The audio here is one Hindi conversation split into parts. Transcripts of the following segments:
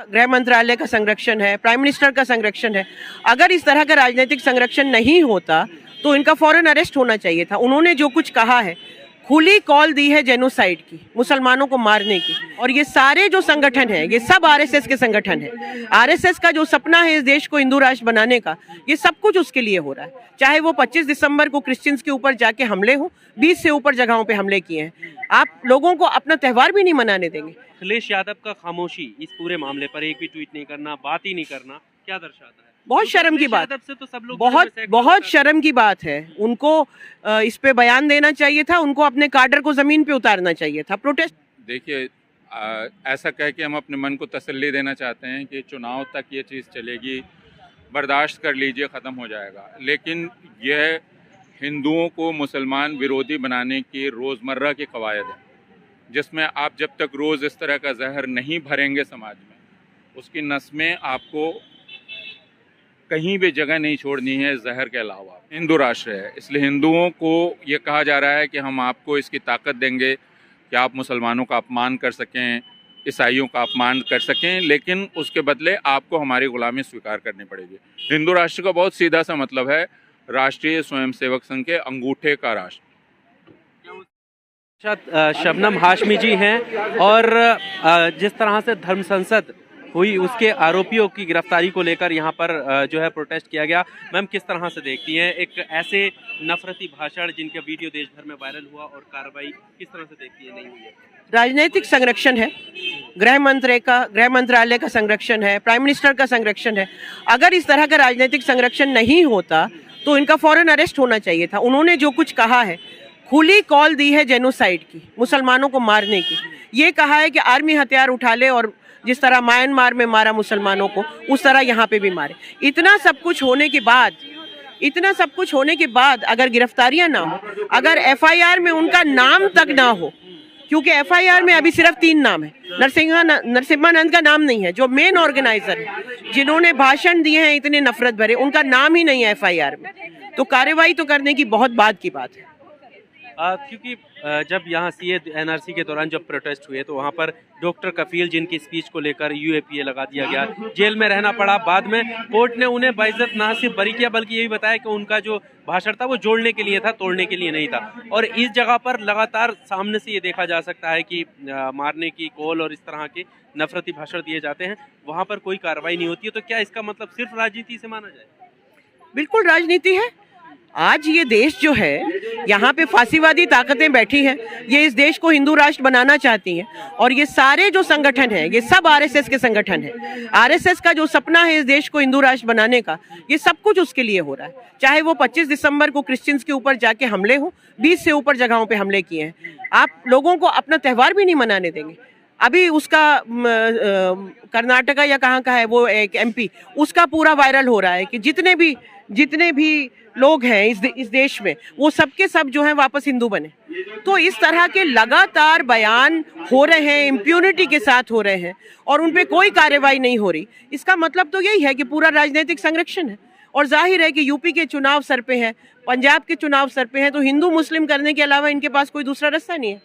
गृह मंत्रालय का संरक्षण है, प्राइम मिनिस्टर का संरक्षण है। अगर इस तरह का राजनीतिक संरक्षण नहीं होता तो इनका फौरन अरेस्ट होना चाहिए था। उन्होंने जो कुछ कहा है, खुली कॉल दी है जेनोसाइड की, मुसलमानों को मारने की। और ये सारे जो संगठन हैं, ये सब आरएसएस के संगठन हैं। आरएसएस का जो सपना है इस देश को हिंदू राष्ट्र बनाने का, ये सब कुछ उसके लिए हो रहा है। चाहे वो 25 दिसंबर को क्रिश्चियंस के ऊपर जाके हमले हो, 20 से ऊपर जगहों पे हमले किए हैं। आप लोगों को अपना त्यौहार भी नहीं मनाने देंगे। अखिलेश यादव का खामोशी इस पूरे मामले पर, एक भी ट्वीट नहीं करना, बात ही नहीं करना, क्या दर्शाता है? बहुत शर्म की बात, यादव से तो सब लोग बहुत शर्म की बात है। उनको इस पे बयान देना चाहिए था, उनको अपने काडर को जमीन पे उतारना चाहिए था। प्रोटेस्ट देखिए, ऐसा कह के हम अपने मन को तसल्ली देना चाहते हैं कि चुनाव तक ये चीज़ चलेगी, बर्दाश्त कर लीजिए, ख़त्म हो जाएगा। लेकिन यह हिंदुओं को मुसलमान विरोधी बनाने की रोज़मर्रा की कवायद है, जिसमें आप जब तक रोज़ इस तरह का जहर नहीं भरेंगे समाज में, उसकी नस में आपको कहीं भी जगह नहीं छोड़नी है जहर के अलावा। हिंदू राष्ट्र है, इसलिए हिंदुओं को ये कहा जा रहा है कि हम आपको इसकी ताकत देंगे कि आप मुसलमानों का अपमान कर सकें, ईसाइयों का अपमान कर सकें, लेकिन उसके बदले आपको हमारी गुलामी स्वीकार करनी पड़ेगी। हिंदू राष्ट्र का बहुत सीधा सा मतलब है राष्ट्रीय स्वयंसेवक संघ के अंगूठे का राष्ट्र। शबनम हाशमी जी हैं और जिस तरह से धर्म संसद हुई उसके आरोपियों की गिरफ्तारी को लेकर यहाँ पर जो है प्रोटेस्ट किया गया। मैम, किस तरह से देखती हैं एक ऐसे नफरती भाषण जिनका वीडियो देश भर में वायरल हुआ और कार्रवाई किस तरह से देखती है? नहीं हुई है। राजनीतिक संरक्षण है, गृह मंत्रालय का संरक्षण है, प्राइम मिनिस्टर का संरक्षण है। अगर इस तरह का राजनीतिक संरक्षण नहीं होता तो इनका फौरन अरेस्ट होना चाहिए था। उन्होंने जो कुछ कहा है, खुली कॉल दी है जेनोसाइड की, मुसलमानों को मारने की। ये कहा है कि आर्मी हथियार उठा ले और जिस तरह म्यांमार में मारा मुसलमानों को, उस तरह यहाँ पे भी मारे। इतना सब कुछ होने के बाद अगर गिरफ्तारियां ना हो, अगर एफआईआर में उनका नाम तक ना हो, क्योंकि एफआईआर में अभी सिर्फ 3 नाम है, नरसिम्हानंद का नाम नहीं है, जो मेन ऑर्गेनाइजर है, जिन्होंने भाषण दिए हैं इतने नफरत भरे, उनका नाम ही नहीं है एफआईआर में, तो कार्रवाई तो करने की बहुत बाद की बात है। क्योंकि जब यहाँ सीए एनआरसी के दौरान जब प्रोटेस्ट हुए तो वहाँ पर डॉक्टर कफील जिनकी स्पीच को लेकर यूएपीए लगा दिया गया, जेल में रहना पड़ा। बाद में कोर्ट ने उन्हें बाइज्जत ना सिर्फ बरी किया बल्कि ये भी बताया कि उनका जो भाषण था वो जोड़ने के लिए था, तोड़ने के लिए नहीं था। और इस जगह पर लगातार सामने से ये देखा जा सकता है कि मारने की कॉल और इस तरह के नफरती भाषण दिए जाते हैं, वहाँ पर कोई कार्रवाई नहीं होती है। तो क्या इसका मतलब सिर्फ राजनीति से माना जाए? बिल्कुल राजनीति है। आज ये देश जो है, यहाँ पे फांसीवादी ताकतें बैठी हैं, ये इस देश को हिंदू राष्ट्र बनाना चाहती हैं। और ये सारे जो संगठन हैं, ये सब आरएसएस के संगठन हैं। आरएसएस का जो सपना है इस देश को हिंदू राष्ट्र बनाने का, ये सब कुछ उसके लिए हो रहा है। चाहे वो 25 दिसंबर को क्रिश्चियंस के ऊपर जाके हमले हो, 20 से ऊपर जगहों पे हमले किए हैं। आप लोगों को अपना त्यौहार भी नहीं मनाने देंगे। अभी उसका कर्नाटका या कहाँ का है वो एक एमपी, उसका पूरा वायरल हो रहा है कि जितने भी लोग हैं इस देश में, वो सबके सब जो हैं वापस हिंदू बने। तो इस तरह के लगातार बयान हो रहे हैं, इम्प्यूनिटी के साथ हो रहे हैं और उन पे कोई कार्रवाई नहीं हो रही। इसका मतलब तो यही है कि पूरा राजनीतिक संरक्षण है। और जाहिर है कि यूपी के चुनाव सर पे है, पंजाब के चुनाव सर पे है, तो हिंदू मुस्लिम करने के अलावा इनके पास कोई दूसरा रास्ता नहीं है।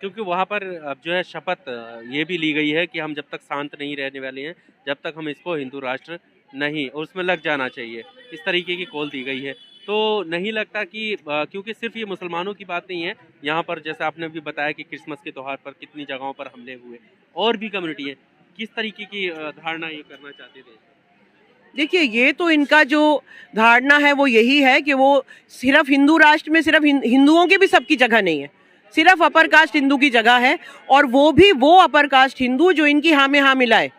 क्योंकि वहाँ पर अब जो है शपथ ये भी ली गई है कि हम जब तक शांत नहीं रहने वाले हैं, जब तक हम इसको हिंदू राष्ट्र नहीं, और उसमें लग जाना चाहिए, इस तरीके की कॉल दी गई है। तो नहीं लगता कि क्योंकि सिर्फ ये मुसलमानों की बात नहीं है, यहाँ पर जैसे आपने भी बताया कि क्रिसमस के त्यौहार पर कितनी जगहों पर हमले हुए, और भी कम्युनिटी है, किस तरीके की धारणा ये करना चाहते थे? देखिए, ये तो इनका जो धारणा है वो यही है कि वो सिर्फ हिंदू राष्ट्र में सिर्फ हिंदुओं की भी सबकी जगह नहीं है, सिर्फ अपर कास्ट हिंदू की जगह है। और वो भी वो अपर कास्ट हिंदू जो इनकी हाँ में हाँ मिलाए।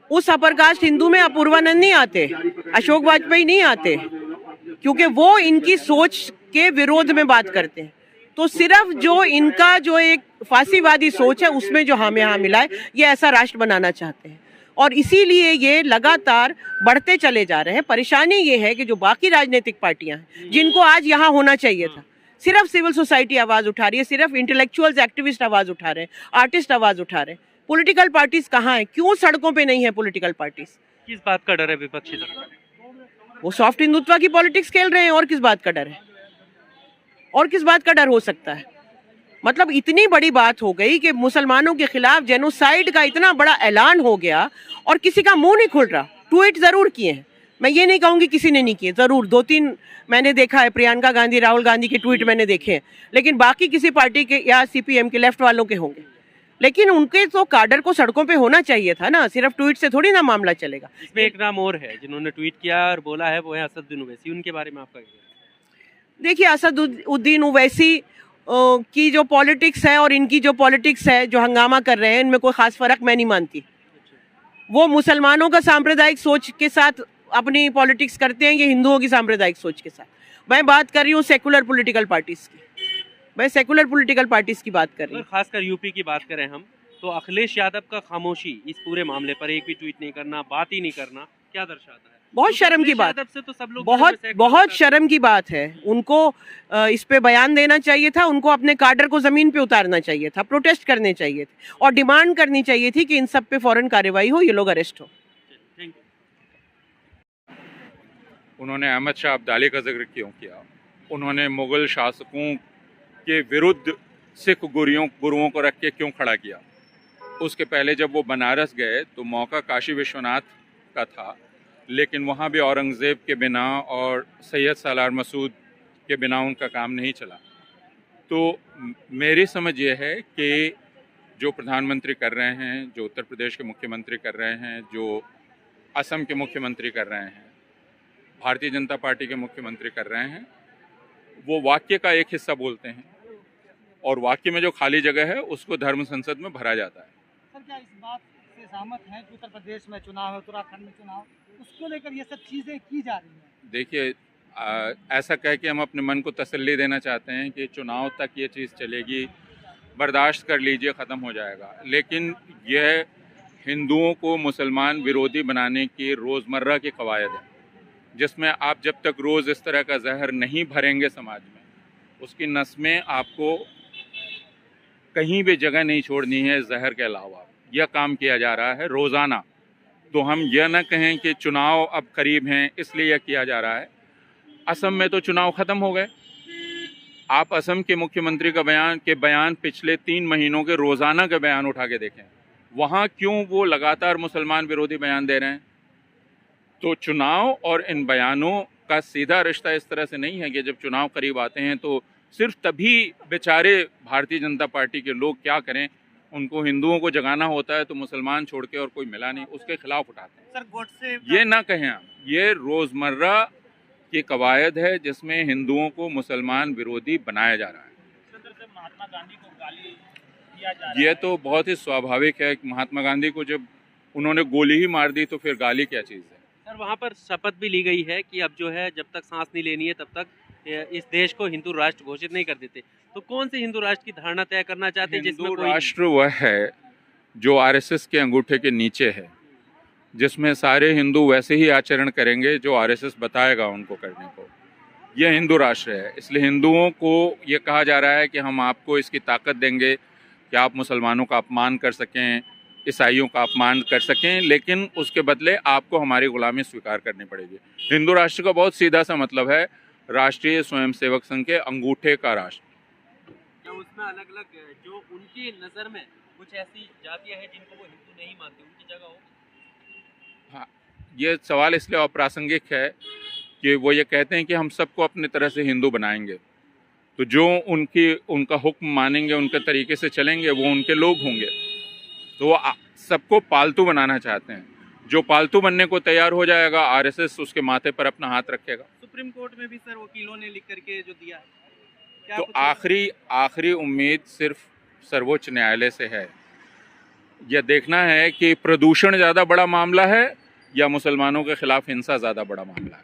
उस अपर कास्ट हिंदू में अपूर्वानंद नहीं आते, अशोक वाजपेयी नहीं आते, क्योंकि वो इनकी सोच के विरोध में बात करते हैं। तो सिर्फ जो इनका जो एक फांसीवादी सोच है उसमें जो हाँ में हाँ मिलाए, ये ऐसा राष्ट्र बनाना चाहते हैं। और इसीलिए ये लगातार बढ़ते चले जा रहे हैं। परेशानी ये है कि जो बाकी राजनीतिक पार्टियां हैं, जिनको आज यहाँ होना चाहिए था, सिर्फ सिविल सोसाइटी आवाज उठा रही है, सिर्फ इंटेलेक्चुअल्स एक्टिविस्ट आवाज उठा रहे हैं, आर्टिस्ट आवाज उठा रहे हैं। पॉलिटिकल पार्टीज कहाँ हैं? क्यों सड़कों पे नहीं है पॉलिटिकल पार्टीज? किस बात का डर है विपक्षी दल? वो सॉफ्ट हिंदुत्व की पॉलिटिक्स खेल रहे हैं। और किस बात का डर है? और किस बात का डर हो सकता है? मतलब इतनी बड़ी बात हो गई कि मुसलमानों के खिलाफ जेनोसाइड का इतना बड़ा ऐलान हो गया और किसी का मुंह नहीं खुल रहा। ट्वीट जरूर किए हैं, मैं ये नहीं कहूंगी किसी ने नहीं किए, जरूर 2-3 मैंने देखा है, प्रियंका गांधी, राहुल गांधी के ट्वीट मैंने देखे हैं, लेकिन बाकी किसी पार्टी के या सीपीएम के लेफ्ट वालों के होंगे। लेकिन उनके तो काडर को सड़कों पे होना चाहिए था ना, सिर्फ ट्वीट से थोड़ी ना मामला चलेगा। इसमें एक नाम और है जिन्होंने ट्वीट किया और बोला है, वो है असदुद्दीन ओवैसी। उनके बारे में आपका क्या कहना है? देखिए, असदुद्दीन ओवैसी की जो पॉलिटिक्स है और इनकी जो पॉलिटिक्स है, जो हंगामा कर रहे हैं, इनमें कोई खास फर्क मैं नहीं मानती। वो मुसलमानों का सांप्रदायिक सोच के साथ अपनी पॉलिटिक्स करते हैं, ये हिंदुओं की सांप्रदायिक सोच के साथ। मैं बात कर रही हूँ सेकुलर पॉलिटिकल पार्टीज की, मैं सेकुलर पॉलिटिकल पार्टीज की बात कर रही हूँ। खासकर यूपी की बात करें हम, तो अखिलेश यादव का खामोशी इस पूरे मामले पर, एक भी ट्वीट नहीं करना, बात ही नहीं करना, क्या दर्शाता है? बहुत शर्म की बात, यादव से तो सब लोग बहुत शर्म की बात है। उनको इस पे बयान देना चाहिए था, उनको अपने काडर को जमीन पे उतारना चाहिए था, प्रोटेस्ट करने चाहिए थे और डिमांड करनी चाहिए थी कि इन सब पे फौरन कार्रवाई हो, ये लोग अरेस्ट हो। उन्होंने अहमद शाह अब्दाली का जिक्र क्यों किया? उन्होंने मुगल शासकों के विरुद्ध सिख गुरुओं को रख के क्यों खड़ा किया? उसके पहले जब वो बनारस गए तो मौका काशी विश्वनाथ का था, लेकिन वहाँ भी औरंगज़ेब के बिना और सैयद सालार मसूद के बिना उनका काम नहीं चला। तो मेरी समझ ये है कि जो प्रधानमंत्री कर रहे हैं, जो उत्तर प्रदेश के मुख्यमंत्री कर रहे हैं, जो असम के मुख्यमंत्री कर रहे हैं, भारतीय जनता पार्टी के मुख्यमंत्री कर रहे हैं, वो वाक्य का एक हिस्सा बोलते हैं और वाक्य में जो खाली जगह है उसको धर्म संसद में भरा जाता है। सर, क्या इस बात से सहमत हैं कि उत्तर प्रदेश में चुनाव है, उत्तराखंड में चुनाव, उसको लेकर ये सब चीज़ें की जा रही हैं? देखिए, ऐसा कह के हम अपने मन को तसल्ली देना चाहते हैं कि चुनाव तक ये चीज़ चलेगी, बर्दाश्त कर लीजिए, ख़त्म हो जाएगा। लेकिन यह हिंदुओं को मुसलमान विरोधी बनाने की रोज़मर्रा की कवायद है, जिसमें आप जब तक रोज़ इस तरह का जहर नहीं भरेंगे समाज में, उसकी नस में आपको कहीं भी जगह नहीं छोड़नी है जहर के अलावा। यह काम किया जा रहा है रोज़ाना। तो हम यह न कहें कि चुनाव अब करीब हैं इसलिए यह किया जा रहा है। असम में तो चुनाव ख़त्म हो गए। आप असम के मुख्यमंत्री का बयान पिछले 3 महीनों के रोज़ाना के बयान उठा के देखें, वहाँ क्यों वो लगातार मुसलमान विरोधी बयान दे रहे हैं। तो चुनाव और इन बयानों का सीधा रिश्ता इस तरह से नहीं है कि जब चुनाव करीब आते हैं तो सिर्फ तभी बेचारे भारतीय जनता पार्टी के लोग क्या करें, उनको हिंदुओं को जगाना होता है तो मुसलमान छोड़ के और कोई मिला नहीं, उसके खिलाफ उठाते हैं। सर, गोडसे ये ना कहें आप, ये रोज़मर्रा की कवायद है जिसमें हिंदुओं को मुसलमान विरोधी बनाया जा रहा है। महात्मा गांधी को गाली दिया जा रहा है। ये तो बहुत ही स्वाभाविक है कि महात्मा गांधी को जब उन्होंने गोली ही मार दी तो फिर गाली क्या चीज़ है। सर, वहाँ पर शपथ भी ली गई है कि अब जो है जब तक सांस नहीं लेनी है तब तक इस देश को हिंदू राष्ट्र घोषित नहीं कर देते। तो कौन से हिंदू राष्ट्र की धारणा तय करना चाहते हैं जिसमें हिंदू राष्ट्र वह है जो आरएसएस के अंगूठे के नीचे है, जिसमें सारे हिंदू वैसे ही आचरण करेंगे जो आरएसएस बताएगा उनको करने को। यह हिंदू राष्ट्र है। इसलिए हिंदुओं को ये कहा जा रहा है कि हम आपको इसकी ताकत देंगे कि आप मुसलमानों का अपमान कर सकें, ईसाइयों का अपमान कर सकें, लेकिन उसके बदले आपको हमारी गुलामी स्वीकार करनी पड़ेगी। हिंदू राष्ट्र का बहुत सीधा सा मतलब है राष्ट्रीय स्वयंसेवक संघ के अंगूठे का राष्ट्र। क्या उसमें अलग अलग जो उनकी नज़र में कुछ ऐसी जातियां हैं जिनको वो हिंदू नहीं मानते, उनकी जगह हो? हाँ, ये सवाल इसलिए अप्रासंगिक है कि वो ये कहते हैं कि हम सबको अपनी तरह से हिंदू बनाएंगे, तो जो उनका हुक्म मानेंगे, उनके तरीके से चलेंगे, वो उनके लोग होंगे। तो वो सबको पालतू बनाना चाहते हैं। जो पालतू बनने को तैयार हो जाएगा, आरएसएस उसके माथे पर अपना हाथ रखेगा। सुप्रीम कोर्ट में भी सर वकीलों ने लिख करके जो दिया है, क्या तो आखिरी उम्मीद सिर्फ सर्वोच्च न्यायालय से है। यह देखना है कि प्रदूषण ज़्यादा बड़ा मामला है या मुसलमानों के खिलाफ हिंसा ज़्यादा बड़ा मामला है।